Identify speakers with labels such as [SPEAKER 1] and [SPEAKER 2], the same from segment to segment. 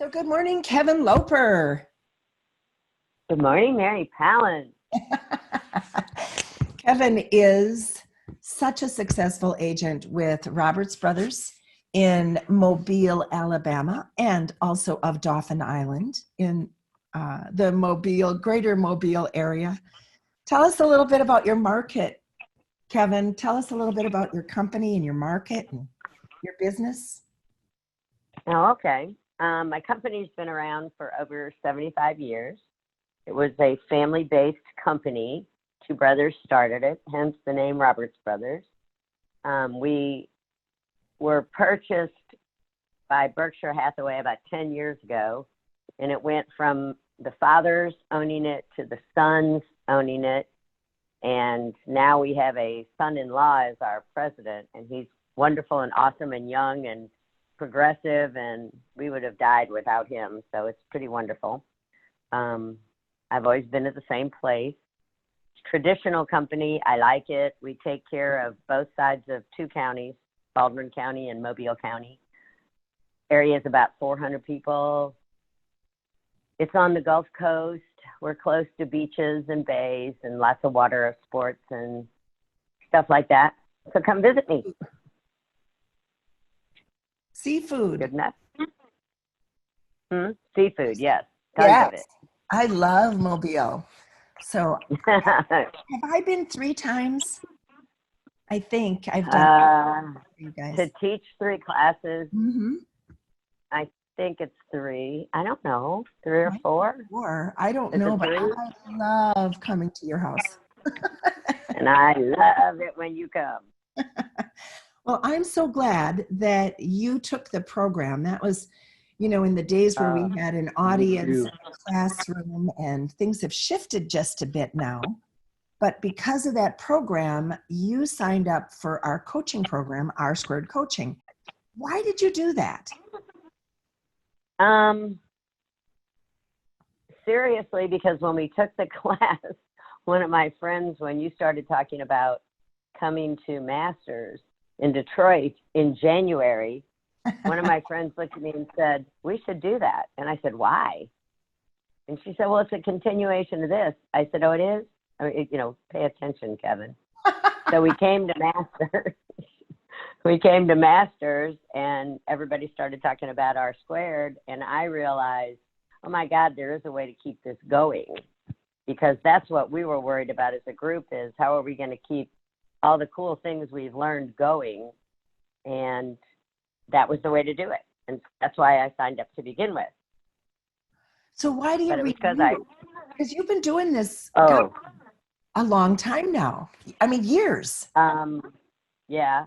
[SPEAKER 1] So good morning, Kevin Loper.
[SPEAKER 2] Good morning, Mary Pallin.
[SPEAKER 1] Kevin is such a successful agent with Roberts Brothers in Mobile, Alabama, and also of Dauphin Island in the greater Mobile area. Tell us a little bit about your market, Kevin. Tell us a little bit about your company and your market and your business.
[SPEAKER 2] Oh, okay. My company's been around for over 75 years. It was a family-based company. Two brothers started it, hence the name Roberts Brothers. We were purchased by Berkshire Hathaway about 10 years ago, and it went from the fathers owning it to the sons owning it, and now we have a son-in-law as our president, and he's wonderful and awesome and young and progressive, and we would have died without him, so it's pretty wonderful. I've always been at the same place. Traditional company, I like it. We take care of both sides of two counties, Baldwin County and Mobile County. Area is about 400 people. It's on the Gulf Coast. We're close to beaches and bays and lots of water sports and stuff like that. So come visit me.
[SPEAKER 1] Seafood.
[SPEAKER 2] Good enough. Seafood, yes. Tons
[SPEAKER 1] Yes,
[SPEAKER 2] of it.
[SPEAKER 1] I love Mobile. So have I been 3 times? I think I've done you guys.
[SPEAKER 2] To teach 3 classes,
[SPEAKER 1] Mm-hmm.
[SPEAKER 2] I think it's 3. I don't know, 3 or 4.
[SPEAKER 1] Or I don't
[SPEAKER 2] Is
[SPEAKER 1] know,
[SPEAKER 2] it
[SPEAKER 1] but
[SPEAKER 2] 3?
[SPEAKER 1] I love coming to your house.
[SPEAKER 2] And I love it when you come.
[SPEAKER 1] Well, I'm so glad that you took the program. That was, in the days where we had an audience and a classroom, and things have shifted just a bit now. But because of that program, you signed up for our coaching program, R Squared Coaching. Why did you do that?
[SPEAKER 2] Seriously, because when we took the class, one of my friends, when you started talking about coming to Masters in Detroit in January, one of my friends looked at me and said, "We should do that." And I said, "Why?" And she said, "Well, it's a continuation of this." I said, "Oh, it is?" I mean, pay attention, Kevin. So we came to Masters. We came to Masters, and everybody started talking about R Squared, and I realized, oh my God, there is a way to keep this going, because that's what we were worried about as a group, is how are we going to keep all the cool things we've learned going, and that was the way to do it, and that's why I signed up to begin with.
[SPEAKER 1] So why do you
[SPEAKER 2] But it was
[SPEAKER 1] because you've been doing this
[SPEAKER 2] oh,
[SPEAKER 1] a long time now. I mean, years.
[SPEAKER 2] yeah,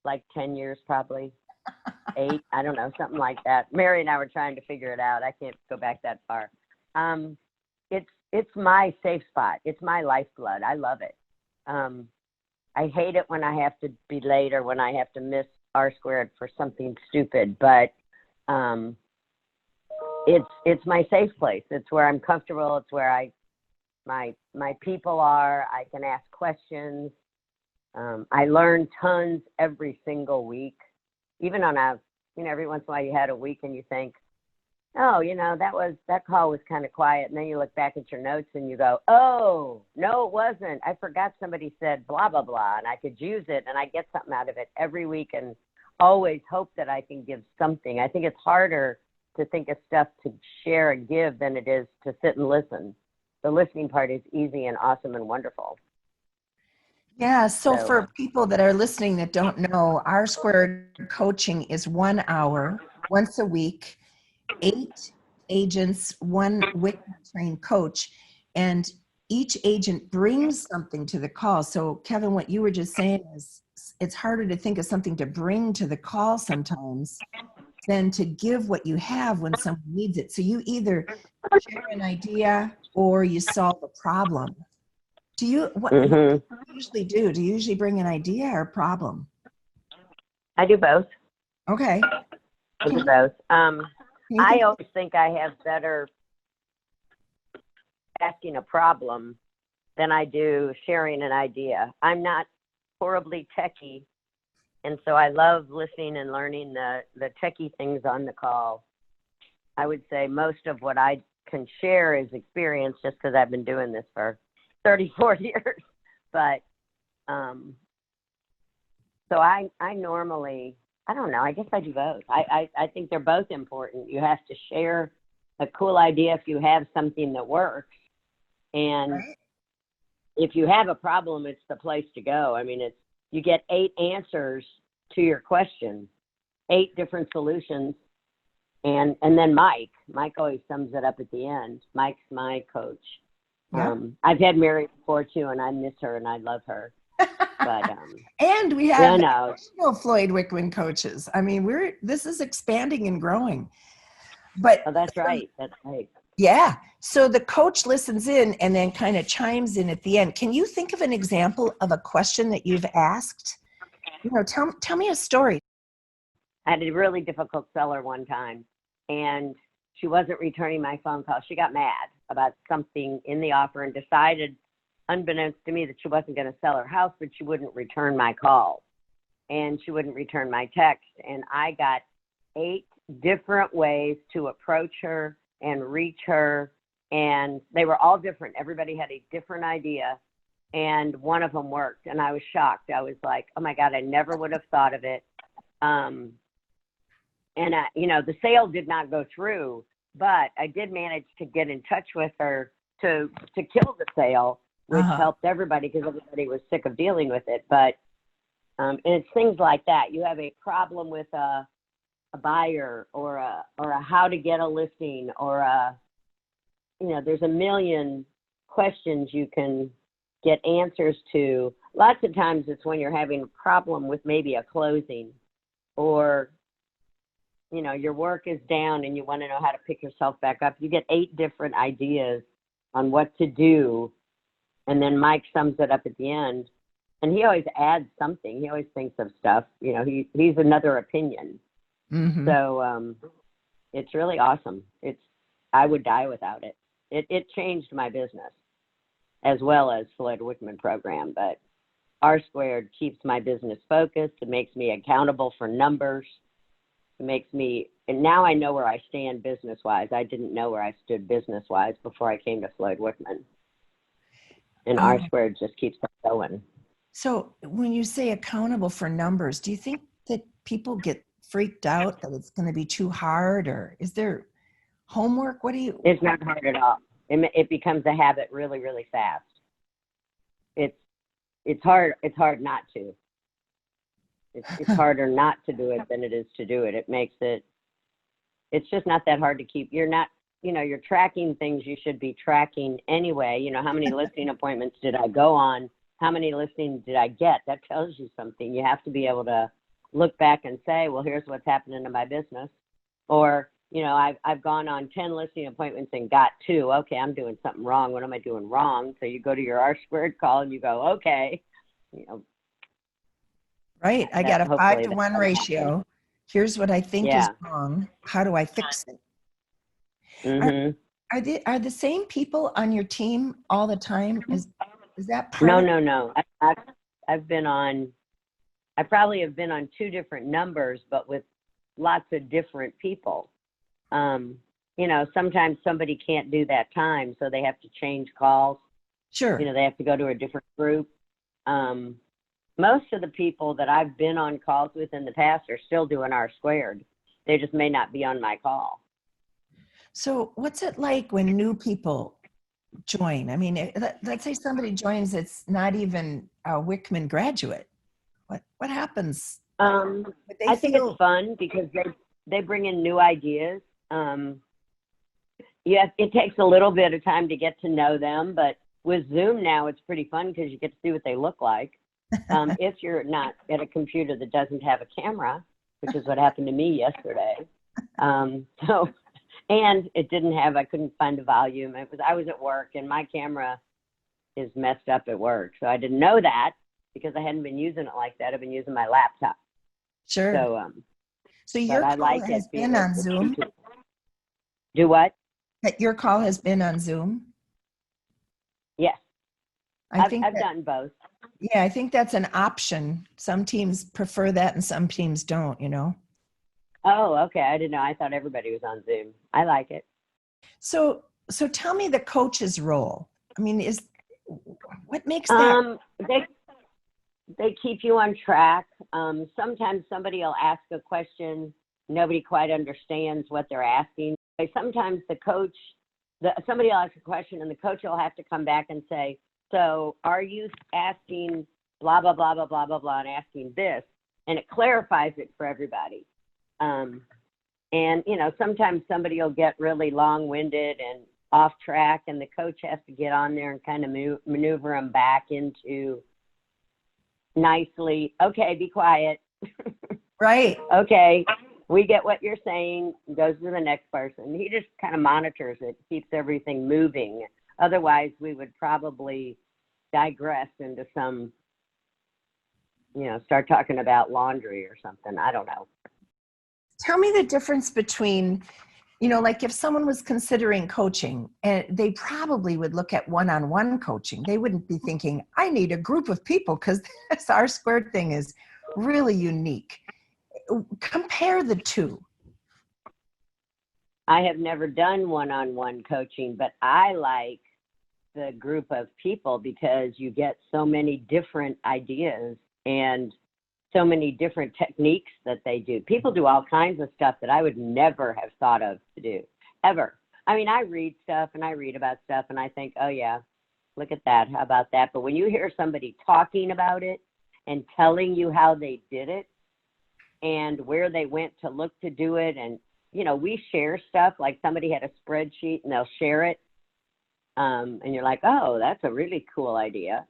[SPEAKER 2] like 10 years probably. 8, I don't know, something like that. Mary and I were trying to figure it out. I can't go back that far. It's my safe spot. It's my lifeblood. I love it. I hate it when I have to be late or when I have to miss R Squared for something stupid, but it's my safe place. It's where I'm comfortable. It's where my people are. I can ask questions. I learn tons every single week. Even on every once in a while you had a week and you think, oh, that call was kind of quiet. And then you look back at your notes and you go, oh, no, it wasn't. I forgot somebody said blah, blah, blah, and I could use it, and I get something out of it every week and always hope that I can give something. I think it's harder to think of stuff to share and give than it is to sit and listen. The listening part is easy and awesome and wonderful.
[SPEAKER 1] Yeah, so for people that are listening that don't know, R Squared Coaching is 1 hour, once a week, 8 agents, 1 Wickman trained coach, and each agent brings something to the call. So Kevin, what you were just saying is it's harder to think of something to bring to the call sometimes than to give what you have when someone needs it. So you either share an idea or you solve a problem. What do you usually do? Do you usually bring an idea or a problem?
[SPEAKER 2] I do both.
[SPEAKER 1] Okay.
[SPEAKER 2] I do both. I always think I have better asking a problem than I do sharing an idea. I'm not horribly techie, and so I love listening and learning the techie things on the call. I would say most of what I can share is experience just because I've been doing this for 34 years. But so I normally, I don't know, I guess I do both. I think they're both important. You have to share a cool idea if you have something that works. And
[SPEAKER 1] Right.
[SPEAKER 2] if you have a problem, it's the place to go. I mean, you get 8 answers to your question, 8 different solutions. And then Mike always sums it up at the end. Mike's my coach.
[SPEAKER 1] Yeah.
[SPEAKER 2] I've had Mary before too, and I miss her and I love her. But
[SPEAKER 1] and we have
[SPEAKER 2] no.
[SPEAKER 1] additional Floyd Wickman coaches. I mean, this is expanding and growing. But
[SPEAKER 2] Oh, that's right. That's right.
[SPEAKER 1] yeah. So the coach listens in and then kind of chimes in at the end. Can you think of an example of a question that you've asked? You know, tell me a story.
[SPEAKER 2] I had a really difficult seller one time, and she wasn't returning my phone call. She got mad about something in the offer and decided, unbeknownst to me, that she wasn't going to sell her house, but she wouldn't return my call and she wouldn't return my text. And I got 8 different ways to approach her and reach her, and they were all different. Everybody had a different idea, and one of them worked, and I was shocked. I was like, oh my God, I never would have thought of it. And the sale did not go through, but I did manage to get in touch with her to kill the sale, which helped everybody because everybody was sick of dealing with it. But and it's things like that. You have a problem with a buyer or a how to get a listing or there's a million questions you can get answers to. Lots of times it's when you're having a problem with maybe a closing, or your work is down and you want to know how to pick yourself back up. You get 8 different ideas on what to do, and then Mike sums it up at the end, and he always adds something. He always thinks of stuff. He's another opinion.
[SPEAKER 1] Mm-hmm.
[SPEAKER 2] So it's really awesome. I would die without it. It changed my business as well as Floyd Wickman program, but R Squared keeps my business focused. It makes me accountable for numbers. It makes me, and now I know where I stand business-wise. I didn't know where I stood business-wise before I came to Floyd Wickman. And R Squared just keeps us going. So
[SPEAKER 1] when you say accountable for numbers, do you think that people get freaked out that it's going to be too hard, or is there homework?
[SPEAKER 2] It's not hard at all. It becomes a habit really, really fast. It's hard not to. It's harder not to do it than it is to do it. It's just not that hard to keep. You're not, you're tracking things you should be tracking anyway. How many listing appointments did I go on? How many listings did I get? That tells you something. You have to be able to look back and say, well, here's what's happening to my business. Or, I've gone on 10 listing appointments and got 2. Okay, I'm doing something wrong. What am I doing wrong? So you go to your R Squared call and you go, okay.
[SPEAKER 1] Right. I got a 5-to-1 ratio. Here's what I think is wrong. How do I fix it?
[SPEAKER 2] Mm-hmm.
[SPEAKER 1] Are the same people on your team all the time? Is that part?
[SPEAKER 2] No. I probably have been on 2 different numbers, but with lots of different people. Sometimes somebody can't do that time, so they have to change calls.
[SPEAKER 1] Sure.
[SPEAKER 2] They have to go to a different group. Most of the people that I've been on calls with in the past are still doing R Squared. They just may not be on my call.
[SPEAKER 1] So what's it like when new people join? I mean, let's say somebody joins that's not even a Wickman graduate. What happens?
[SPEAKER 2] I think it's fun because they bring in new ideas. It takes a little bit of time to get to know them, but with Zoom now, it's pretty fun because you get to see what they look like. If you're not at a computer that doesn't have a camera, which is what happened to me yesterday. And it didn't have, I couldn't find the volume. I was at work and my camera is messed up at work. So I didn't know that because I hadn't been using it like that. I've been using my laptop.
[SPEAKER 1] Sure. So your call has been on Zoom?
[SPEAKER 2] Do what?
[SPEAKER 1] Your call has been on Zoom?
[SPEAKER 2] Yes. I've done both.
[SPEAKER 1] Yeah, I think that's an option. Some teams prefer that and some teams don't,
[SPEAKER 2] Oh, okay. I didn't know. I thought everybody was on Zoom. I like it.
[SPEAKER 1] So tell me the coach's role. I mean, what makes that?
[SPEAKER 2] They keep you on track. Sometimes somebody will ask a question, nobody quite understands what they're asking. Sometimes somebody will ask a question and the coach will have to come back and say, so are you asking blah, blah, blah, blah, blah, blah, blah, and asking this? And it clarifies it for everybody. And, you know, sometimes somebody will get really long-winded and off track, and the coach has to get on there and kind of maneuver them back into nicely, okay, be quiet.
[SPEAKER 1] Right.
[SPEAKER 2] Okay, we get what you're saying, goes to the next person. He just kind of monitors it, keeps everything moving. Otherwise, we would probably digress into some, you know, start talking about laundry or something. I don't know.
[SPEAKER 1] Tell me the difference between, you know, like if someone was considering coaching, and they probably would look at one-on-one coaching. They wouldn't be thinking, I need a group of people, because this R squared thing is really unique. Compare the two.
[SPEAKER 2] I have never done one-on-one coaching, but I like the group of people because you get so many different ideas and so many different techniques that they do. People do all kinds of stuff that I would never have thought of to do, ever. I mean, I read stuff and I read about stuff and I think, oh yeah, look at that, how about that? But when you hear somebody talking about it and telling you how they did it and where they went to look to do it, and, you know, we share stuff, like somebody had a spreadsheet and they'll share it, and you're like, oh, that's a really cool idea.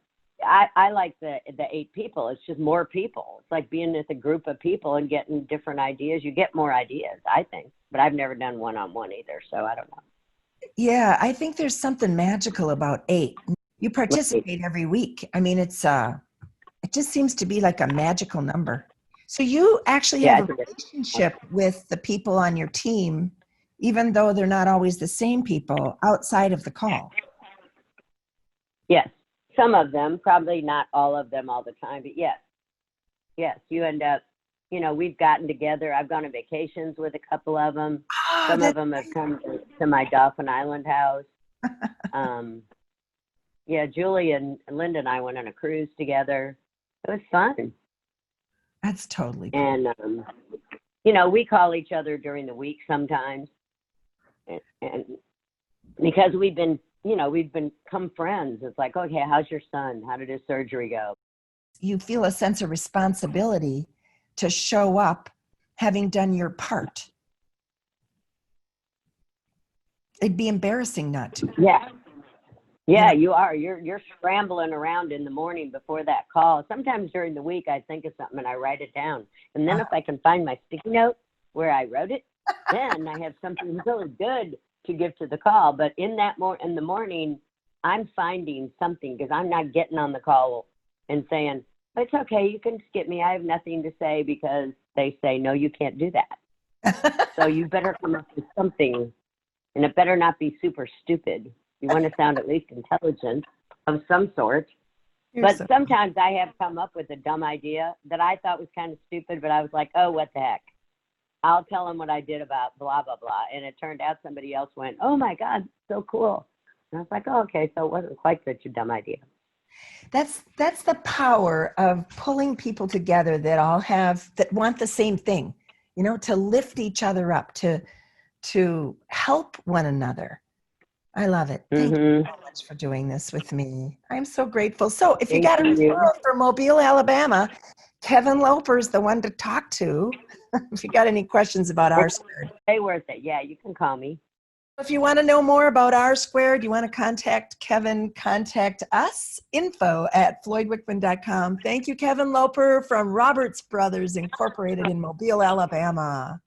[SPEAKER 2] I like the 8 people. It's just more people. It's like being with a group of people and getting different ideas. You get more ideas, I think. But I've never done one-on-one either, so I don't know.
[SPEAKER 1] Yeah, I think there's something magical about 8. You participate every week. I mean, it just seems to be like a magical number. So you actually have a relationship with the people on your team, even though they're not always the same people outside of the call.
[SPEAKER 2] Yes. Some of them, probably not all of them all the time, but yes, you end up, you know, we've gotten together. I've gone on vacations with a couple of them. Some of them have come to my Dauphin Island house. Yeah, Julie and Linda and I went on a cruise together. It was fun.
[SPEAKER 1] That's totally cool.
[SPEAKER 2] And, you know, we call each other during the week sometimes. And because we've become friends. It's like, okay, how's your son? How did his surgery go?
[SPEAKER 1] You feel a sense of responsibility to show up having done your part. It'd be embarrassing not to.
[SPEAKER 2] Yeah. Yeah, you are. You're scrambling around in the morning before that call. Sometimes during the week, I think of something and I write it down. And then if I can find my sticky note where I wrote it, then I have something really good to give to the call. But in the morning, I'm finding something, because I'm not getting on the call and saying, it's okay, you can skip me, I have nothing to say, because they say, no, you can't do that. So you better come up with something, and it better not be super stupid. You want to sound at least intelligent of some sort. But sometimes I have come up with a dumb idea that I thought was kind of stupid, but I was like, oh, what the heck? I'll tell them what I did about blah, blah, blah. And it turned out somebody else went, oh my God, so cool. And I was like, oh, okay, so it wasn't quite such a dumb idea.
[SPEAKER 1] That's the power of pulling people together that want the same thing, you know, to lift each other up, to help one another. I love it. Thank you so much for doing this with me. I'm so grateful. So if you got a referral for Mobile, Alabama, Kevin Loper's the one to talk to. If you got any questions about R squared.
[SPEAKER 2] Way worth it. Yeah, you can call me.
[SPEAKER 1] If you want to know more about R squared, you want to contact Kevin, contact us, info@floydwickman.com. Thank you, Kevin Loper from Roberts Brothers Incorporated in Mobile, Alabama.